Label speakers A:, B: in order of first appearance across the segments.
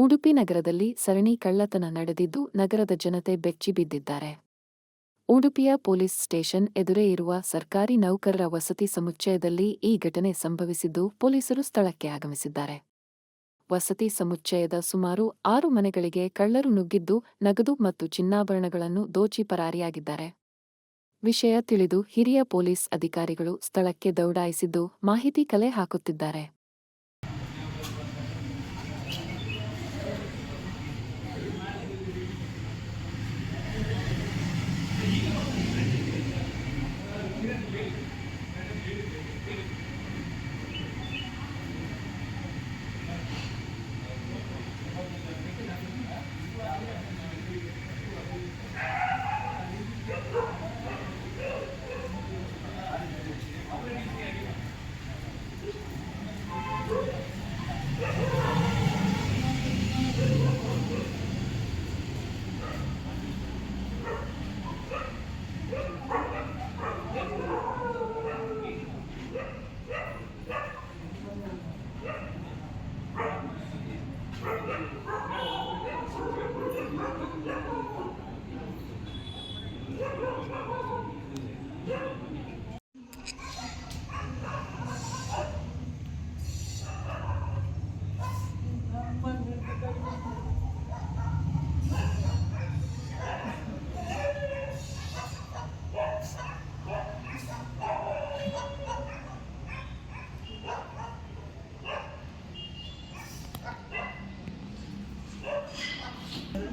A: ಉಡುಪಿ ನಗರದಲ್ಲಿ ಸರಣಿ ಕಳ್ಳತನ ನಡೆದಿದ್ದು ನಗರದ ಜನತೆ ಬೆಚ್ಚಿ ಬಿದ್ದಿದ್ದಾರೆ. ಉಡುಪಿಯ ಪೊಲೀಸ್ ಸ್ಟೇಷನ್ ಎದುರೇ ಇರುವ ಸರ್ಕಾರಿ ನೌಕರರ ವಸತಿ ಸಮುಚ್ಚಯದಲ್ಲಿ ಈ ಘಟನೆ ಸಂಭವಿಸಿದ್ದು ಪೊಲೀಸರು ಸ್ಥಳಕ್ಕೆ ಆಗಮಿಸಿದ್ದಾರೆ. ವಸತಿ ಸಮುಚ್ಚಯದ ಸುಮಾರು 6 ಮನೆಗಳಿಗೆ ಕಳ್ಳರು ನುಗ್ಗಿದ್ದು ನಗದು ಮತ್ತು ಚಿನ್ನಾಭರಣಗಳನ್ನು ದೋಚಿ ಪರಾರಿಯಾಗಿದ್ದಾರೆ. ವಿಷಯ ತಿಳಿದು ಹಿರಿಯ ಪೊಲೀಸ್ ಅಧಿಕಾರಿಗಳು ಸ್ಥಳಕ್ಕೆ ದೌಡಾಯಿಸಿದ್ದು ಮಾಹಿತಿ ಕಲೆ ಹಾಕುತ್ತಿದ್ದಾರೆ.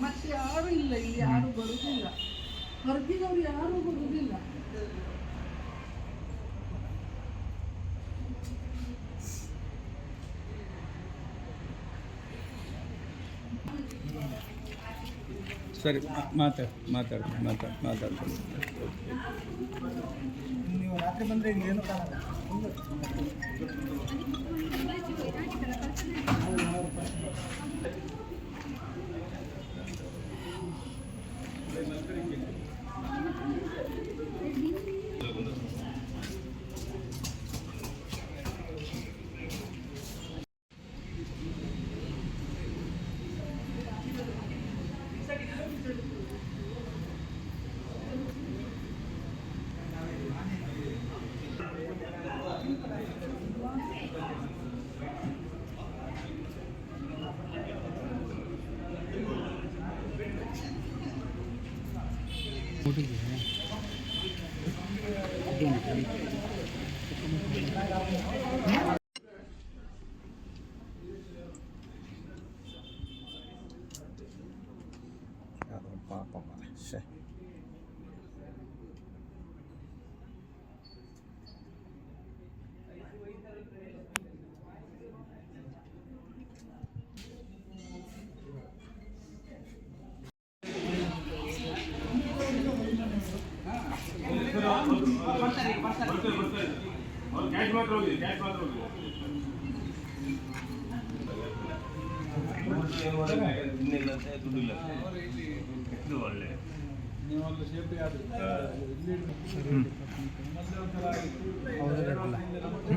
B: ಮತ್ತೆ ಯಾರು ಇಲ್ಲ, ಇಲ್ಲಿ ಯಾರು ಬರುವುದಿಲ್ಲ, ಹೊರಗಿನವರು ಯಾರು ಬರುವುದಿಲ್ಲ.
C: ಸರಿ, ಮಾತಾಡ್ತೀನಿ.
B: ನೀವು ರಾತ್ರಿ ಬಂದರೆ ಏನು ಕಾಣಲ್ಲ.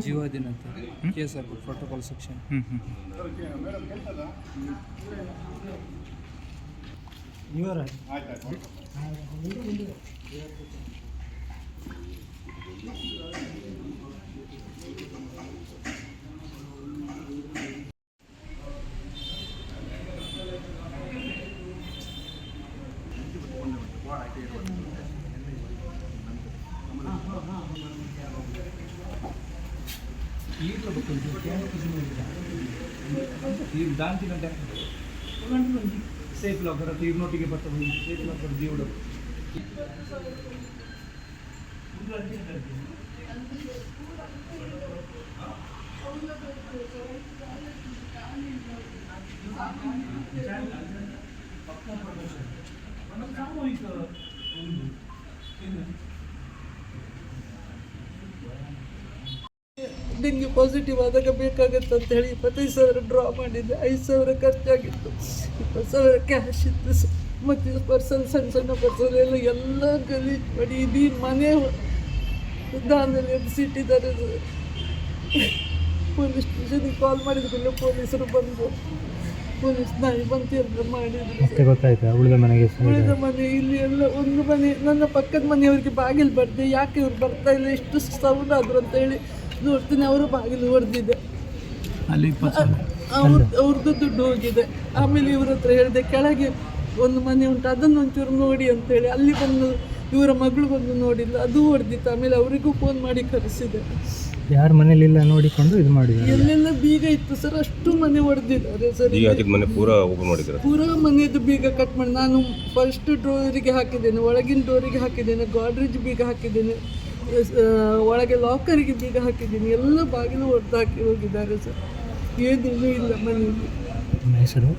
D: ಜೀವಾಧೀನ ಕೇಸ್ ಆಗ್ಬೋದು, ಪ್ರೋಟೋಕಾಲ್ ಸೆಕ್ಷನ್. ಇವರ దాంట్లో సేఫ్లో ఒకరు తీరునోటికి పడుతుంది, సేఫ్లో ఒకరు జీవుడు. ಸಾಮೂಹಿಕ
B: ಡೆಂಗ್ಯೂ ಪಾಸಿಟಿವ್ ಆದಾಗ ಬೇಕಾಗತ್ತೆ ಅಂತ ಹೇಳಿ 25,000 ಡ್ರಾ ಮಾಡಿದ್ದೆ. 5,000 ಖರ್ಚಾಗಿತ್ತು, 20,000 ಕ್ಯಾಶ್ ಇತ್ತು. ಮತ್ತು ಪರ್ಸಲ್, ಸಣ್ಣ ಪರ್ಸಲ್ ಎಲ್ಲ ಗಲೀಜು ಮಾಡಿ ಇಡೀ ಮನೆ ದಾನದಲ್ಲಿ ಎಬ್ಸಿಟ್ಟಿದ್ದಾರೆ. ಪೊಲೀಸ್ ಸ್ಟೇಷನಿಗೆ ಕಾಲ್ ಮಾಡಿದ ಕೂಡಲೇ ಪೊಲೀಸರು ಬಂದು ಪೊಲೀಸ್ ನಾಯಿ ಬಂತು ಎಲ್ಲ ಮಾಡಿದ್ರು
E: ಮತ್ತೆ ಗೊತ್ತಾಯ್ತಾ ಉಳಿದ ಮನೆಗೆ
B: ಉಳಿದ ಮನೆ ಇಲ್ಲಿ ಎಲ್ಲ ಒಂದು ಮನೆ ನನ್ನ ಪಕ್ಕದ ಮನೆಯವರಿಗೆ ಬಾಗಿಲು ಬರ್ದೆ, ಯಾಕೆ ಇವ್ರು ಬರ್ತಾ ಇಲ್ಲ, ಎಷ್ಟು ಸೌಂಡ್ ಆದ್ರು ಅಂತ ಹೇಳಿ ನೋಡ್ತೀನಿ, ಅವರು ಬಾಗಿಲು ಹೊಡೆದಿದೆ,
D: ಅಲ್ಲಿ
B: ಅವ್ರದ್ದು ದುಡ್ಡು ಹೋಗಿದೆ. ಆಮೇಲೆ ಇವ್ರ ಹತ್ರ ಹೇಳಿದೆ ಕೆಳಗೆ ಒಂದು ಮನೆ ಉಂಟು ಅದನ್ನು ಒಂಚೂರು ನೋಡಿ ಅಂತೇಳಿ, ಅಲ್ಲಿ ಬಂದು ಇವರ ಮಗಳು ಬಂದು ನೋಡಿಲ್ಲ, ಅದು ಹೊಡೆದಿತ್ತು. ಆಮೇಲೆ ಅವರಿಗೂ ಫೋನ್ ಮಾಡಿ ಕರೆಸಿದೆ.
E: ಯಾರ ಮನೇಲಿಲ್ಲ ನೋಡಿಕೊಂಡು ಇದು ಮಾಡಿದ್ದಾರೆ.
B: ಎಲ್ಲೆಲ್ಲ ಬೀಗ ಇತ್ತು ಸರ್, ಅಷ್ಟು ಮನೆ ಹೊಡೆದಿದ್ದಾರೆ ಸರ್.
F: ಮನೆ ಪೂರಾ ಓಪನ್ ಮಾಡಿದ್ದಾರೆ,
B: ಪೂರಾ ಮನೆಯದು ಬೀಗ ಕಟ್ ಮಾಡಿ ನಾನು ಫಸ್ಟ್ ಡೋರಿಗೆ ಹಾಕಿದ್ದೇನೆ, ಒಳಗಿನ ಡೋರಿಗೆ ಹಾಕಿದ್ದೇನೆ, ಗಾಡ್ರೇಜ್ ಬೀಗ ಹಾಕಿದ್ದೇನೆ, ಒಳಗೆ ಲಾಕರಿಗೆ ಬೀಗ ಹಾಕಿದ್ದೀನಿ, ಎಲ್ಲ ಬಾಗಿಲು ಹೊಡೆದು ಹಾಕಿ ಹೋಗಿದ್ದಾರೆ ಸರ್. ಏನೇನೂ ಇಲ್ಲ ಮನೆಯಲ್ಲಿ.
E: ನಿಮ್ಮ ಹೆಸರು?